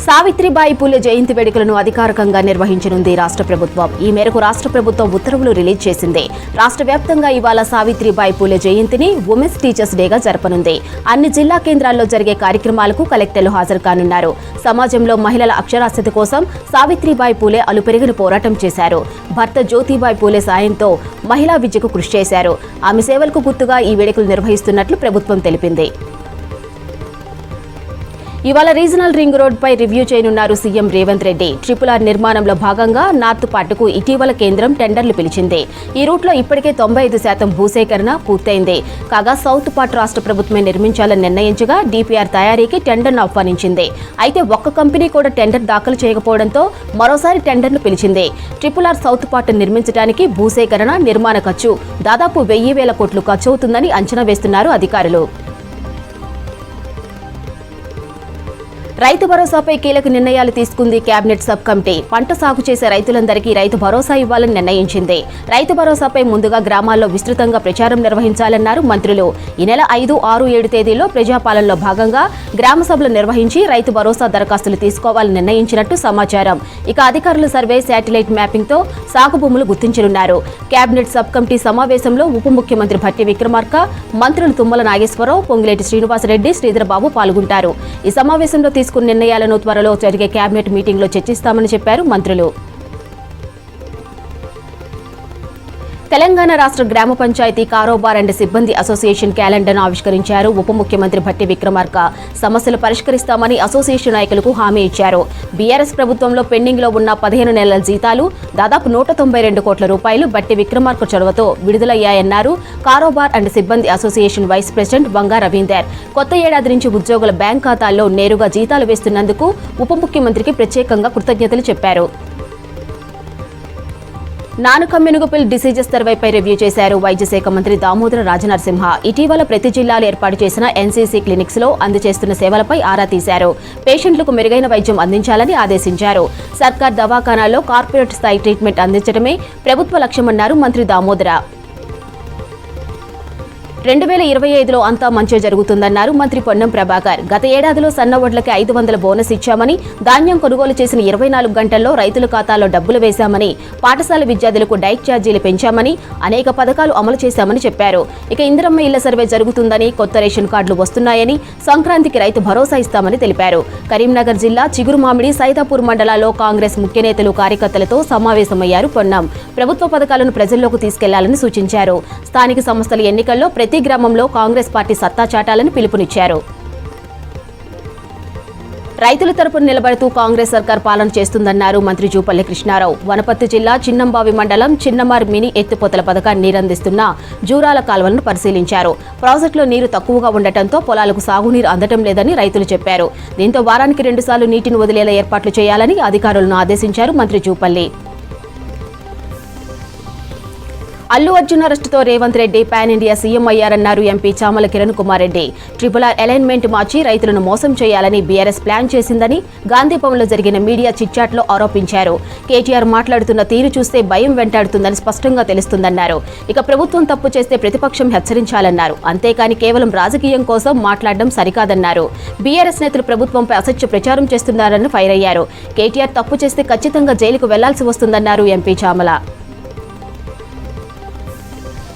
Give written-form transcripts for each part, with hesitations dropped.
సావిత్రిబాయి పూలే జయంతి వేడుకలను అధికారికంగా నిర్వహించనుంది రాష్ట్ర ప్రభుత్వం. ఈ మేరకు రాష్ట్ర ప్రభుత్వం ఉత్తర్వులు రిలీజ్ చేసింది. రాష్ట్ర వ్యాప్తంగా ఇవాళ సావిత్రిబాయి పూలే జయంతిని ఉమెన్స్ టీచర్స్ డేగా జరపనుంది. అన్ని జిల్లా కేంద్రాల్లో జరిగే కార్యక్రమాలకు కలెక్టర్లు హాజరు కానున్నారు. సమాజంలో మహిళల అక్షరాస్యత కోసం సావిత్రిబాయి పూలే అలుపెరిగిన పోరాటం చేశారు. భర్త జ్యోతిబాయి పూలే సాయంతో మహిళా విద్యకు కృషి చేశారు. ఆమె సేవలకు గుర్తుగా ఈ వేడుకలు నిర్వహిస్తున్నట్లు ప్రభుత్వం తెలిపింది. ఇవాళ రీజనల్ రింగ్ రోడ్ పై రివ్యూ చేయనున్నారు సీఎం రేవంత్ రెడ్డి. RRR నిర్మాణంలో భాగంగా నార్త్ పార్టుకు ఇటీవల కేంద్రం టెండర్లు పిలిచింది. ఈ రూట్లో ఇప్పటికే 95% భూసేకరణ పూర్తయింది. కాగా సౌత్ పార్ట్ రాష్ట్ర ప్రభుత్వమే నిర్మించాలని నిర్ణయించగా DPR తయారీకి టెండర్ను ఆహ్వానించింది. అయితే ఒక్క కంపెనీ కూడా టెండర్ దాఖలు చేయకపోవడంతో మరోసారి టెండర్ను పిలిచింది. RRR సౌత్ పార్ట్ నిర్మించడానికి భూసేకరణ, నిర్మాణ ఖర్చు దాదాపు 1000 కోట్లు ఖర్చవుతుందని అంచనా వేస్తున్నారు అధికారులు. రైతు భరోసాపై కీలక నిర్ణయాలు తీసుకుంది కేబినెట్ సబ్ కమిటీ. పంట సాగు చేసే రైతులందరికీ రైతు భరోసా ఇవ్వాలని నిర్ణయించింది. రైతు భరోసాపై ముందుగా గ్రామాల్లో విస్తృతంగా ప్రచారం నిర్వహించాలన్నారు మంత్రులు. ఈ నెల 5, 6, 7 తేదీల్లో ప్రజాపాలనలో భాగంగా గ్రామ సభలు నిర్వహించి రైతు భరోసా దరఖాస్తులు తీసుకోవాలని నిర్ణయించినట్టు సమాచారం. ఇక అధికారుల సర్వే, శాటిలైట్ మ్యాపింగ్ తో సాగు భూములు గుర్తించనున్నారు. కేబినెట్ సబ్ కమిటీ సమావేశంలో ఉప ముఖ్యమంత్రి భట్టి విక్రమార్క, మంత్రులు తుమ్మల నాగేశ్వరరావు, పొంగులేటి శ్రీనివాసరెడ్డి, శ్రీధరబాబు పాల్గొంటారు. ఈ సమావేశంలో తీసుకున్న నిర్ణయాలను త్వరలో జరిగే కేబినెట్ మీటింగ్ లో చర్చిస్తామని చెప్పారు మంత్రులు. తెలంగాణ రాష్ట్ర గ్రామ పంచాయతీ కారోబార్ అండ్ సిబ్బంది అసోసియేషన్ క్యాలెండర్ను ఆవిష్కరించారు ఉప ముఖ్యమంత్రి భట్టి విక్రమార్క. సమస్యలు పరిష్కరిస్తామని అసోసియేషన్ నాయకులకు హామీ ఇచ్చారు. బీఆర్ఎస్ ప్రభుత్వంలో పెండింగ్ లో ఉన్న 15 నెలల జీతాలు దాదాపు 192 కోట్ల రూపాయలు భట్టి విక్రమార్క చొరవతో విడుదలయ్యాయన్నారు. కారోబార్ అండ్ సిబ్బంది association vice president Vanga Ravinder కొత్త ఏడాది నుంచి ఉద్యోగుల బ్యాంక్ ఖాతాల్లో నేరుగా జీతాలు వేస్తున్నందుకు ఉప ముఖ్యమంత్రికి ప్రత్యేకంగా కృతజ్ఞతలు చెప్పారు. నాన్ కమ్యూనికబుల్ డిసీజెస్ సర్వేపై రివ్యూ చేశారు వైద్య శాఖ మంత్రి దామోదర రాజనరసింహ. ఇటీవల ప్రతి జిల్లాలో ఏర్పాటు చేసిన NCC క్లినిక్స్ లో అందజేస్తున్న సేవలపై ఆరా తీశారు. పేషెంట్లకు మెరుగైన వైద్యం అందించాలని ఆదేశించారు. సర్కార్ దవాఖానాల్లో కార్పొరేట్ స్థాయి ట్రీట్మెంట్ అందించడమే ప్రభుత్వ లక్ష్యమన్నారు మంత్రి దామోదర. 2025లో అంతా మంచి జరుగుతుందన్నారు మంత్రి పొన్నం ప్రభాకర్. గత ఏడాదిలో సన్న వడ్లకి 500 బోనస్ ఇచ్చామని, ధాన్యం కొనుగోలు చేసిన 24 గంటల్లో రైతుల ఖాతాలో డబ్బులు వేశామని, పాఠశాల విద్యార్థులకు డైట్ ఛార్జీలు పెంచామని, అనేక పథకాలు అమలు చేశామని చెప్పారు. ఇక ఇందిరమ్మ ఇళ్ల సర్వే జరుగుతుందని, కొత్త రేషన్ కార్డులు వస్తున్నాయని, సంక్రాంతికి రైతు భరోసా ఇస్తామని తెలిపారు. కరీంనగర్ జిల్లా చిగురుమామిడి, సైదాపూర్ మండలాల్లో కాంగ్రెస్ ముఖ్య నేతలు, కార్యకర్తలతో సమావేశమయ్యారు పొన్నం. ప్రభుత్వ పథకాలను ప్రజల్లోకి తీసుకెళ్లాలని సూచించారు. స్థానిక సంస్థల ఎన్నికల్లో ప్రతి గ్రామంలో కాంగ్రెస్ పార్టీ సత్తా చాటాలని పిలుపునిచ్చారు. రైతుల తరపున నిలబడుతూ కాంగ్రెస్ సర్కార్ పాలన చేస్తుందన్నారు మంత్రి జూపల్లి కృష్ణారావు. వనపర్తి జిల్లా చిన్నంబావి మండలం చిన్నమార్ మినీ ఎత్తిపోతల పథకాన్ని నీరందిస్తున్న జూరాల కాల్వలను పరిశీలించారు. ప్రాజెక్టులో నీరు తక్కువగా ఉండటంతో పొలాలకు సాగునీరు అందటం లేదని రైతులు చెప్పారు. దీంతో వారానికి 2 సార్లు నీటిని వదిలేలా ఏర్పాట్లు చేయాలని అధికారులను ఆదేశించారు మంత్రి జూపల్లి. అల్లు అర్జున్ అరెస్టుతో Revanth Reddy pan India CM అయ్యారన్నారు MP Chamala Kiran Kumar Reddy. RRR alignment మార్చి రైతులను మోసం చేయాలని బీఆర్ఎస్ ప్లాన్ చేసిందని గాంధీభవన్లో జరిగిన మీడియా చిట్చాట్లో ఆరోపించారు. కేటీఆర్ మాట్లాడుతున్న తీరు చూస్తే భయం వెంటాడుతుందని స్పష్టంగా తెలుస్తుందన్నారు. ఇక ప్రభుత్వం తప్పు చేస్తే ప్రతిపక్షం హెచ్చరించాలన్నారు. అంతేకాని కేవలం రాజకీయం కోసం మాట్లాడడం సరికాదన్నారు. బీఆర్ఎస్ నేతలు ప్రభుత్వంపై అసత్య ప్రచారం చేస్తున్నారని ఫైర్ అయ్యారు. కేటీఆర్ తప్పు చేస్తే ఖచ్చితంగా జైలుకు వెళ్లాల్సి వస్తుందన్నారు ఎంపీ చామల.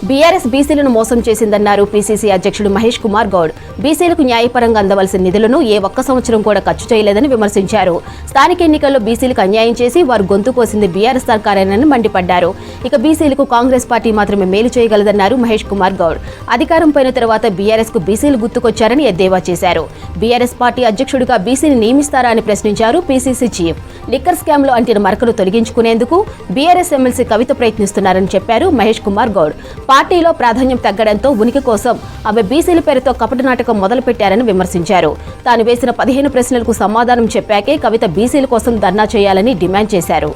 బీఆర్ఎస్ బీసీలను మోసం చేసిందన్నారు పీసీసీ అధ్యక్షుడు మహేష్ కుమార్ గౌడ్. బీసీలకు న్యాయపరంగా అందవలసిన నిధులను ఏ ఒక్క సంవత్సరం కూడా ఖర్చు చేయలేదని విమర్శించారు. స్థానిక ఎన్నికల్లో బీసీలకు అన్యాయం చేసి వారు గొంతు కోసింది బీఆర్ఎస్ సర్కారేనని మండిపడ్డారు. ఇక బీసీలకు కాంగ్రెస్ పార్టీ మాత్రమే మేలు చేయగలదన్నారు మహేష్ కుమార్ గౌడ్. అధికారం పోయిన తర్వాత బీఆర్ఎస్ కు బీసీలు గుర్తుకొచ్చారని ఎద్దేవా చేశారు. బీఆర్ఎస్ పార్టీ అధ్యక్షుడిగా బీసీని నియమిస్తారా అని ప్రశ్నించారు పీసీసీ చీఫ్. లిక్కర్ స్కామ్ లో అంటిన మరకలు తొలగించుకునేందుకు బీఆర్ఎస్ ఎమ్మెల్సీ కవిత ప్రయత్నిస్తున్నారని చెప్పారు మహేష్ కుమార్ గౌడ్. పార్టీలో ప్రాధాన్యం తగ్గడంతో ఉనికి కోసం ఆమె బీసీల పేరుతో కపట నాటకం మొదలుపెట్టారని విమర్శించారు. తాను వేసిన 15 ప్రశ్నలకు సమాధానం చెప్పాకే కవిత బీసీల కోసం ధర్నా చేయాలని డిమాండ్ చేశారు.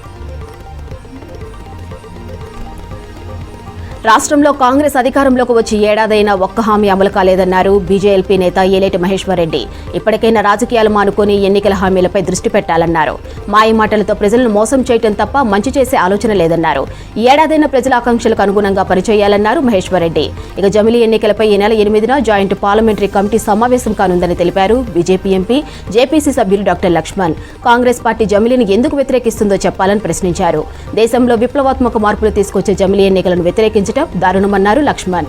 రాష్ట్రంలో కాంగ్రెస్ అధికారంలోకి వచ్చి ఏడాదైనా ఒక్క హామీ అమలు కాలేదన్నారు బీజేఎల్పీ నేత ఏలేటి మహేశ్వర్ రెడ్డి. ఇప్పటికైనా రాజకీయాలు మానుకొని ఎన్నికల హామీలపై దృష్టి పెట్టాలన్నారు. మాయమాటలతో ప్రజలను మోసం చేయటం తప్ప మంచి చేసే ఆలోచన లేదన్నారు. ఈ ఏడాదైనా ప్రజల ఆకాంక్షలకు అనుగుణంగా పనిచేయాలన్నారు మహేశ్వర్ రెడ్డి. ఇక జమిలీ ఎన్నికలపై ఈ నెల 8న జాయింట్ పార్లమెంటరీ కమిటీ సమావేశం కానుందని తెలిపారు. బీజేపీ ఎంపీ జేపీసీ సభ్యులు డాక్టర్ లక్ష్మణ్ కాంగ్రెస్ పార్టీ జమిలీని ఎందుకు వ్యతిరేకిస్తుందో చెప్పాలని ప్రశ్నించారు. దేశంలో విప్లవాత్మక మార్పులు తీసుకొచ్చే జమిలీ ఎన్నికలను వ్యతిరేకించడం దారుణమన్నారు లక్ష్మణ్.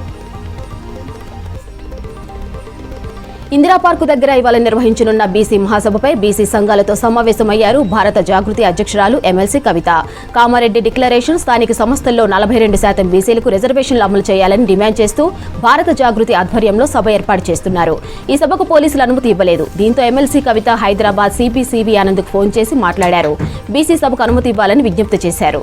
ఇందిరా పార్కు దగ్గర ఇవాళ నిర్వహించనున్న బీసీ మహాసభపై బీసీ సంఘాలతో సమావేశమయ్యారు భారత జాగృతి అధ్యక్షురాలు ఎమ్మెల్సీ కవిత. కామారెడ్డి డిక్లరేషన్, స్థానిక సంస్థల్లో 42% బీసీలకు రిజర్వేషన్లు అమలు చేయాలని డిమాండ్ చేస్తూ భారత జాగృతి ఆధ్వర్యంలో సభ ఏర్పాటు చేస్తున్నారు. ఈ సభకు పోలీసులు అనుమతి ఇవ్వలేదు. దీంతో ఎమ్మెల్సీ కవిత హైదరాబాద్ సిపి సివి ఆనంద్కు ఫోన్ చేసి మాట్లాడారు. బీసీ సభకు అనుమతి ఇవ్వాలని విజ్ఞప్తి చేశారు.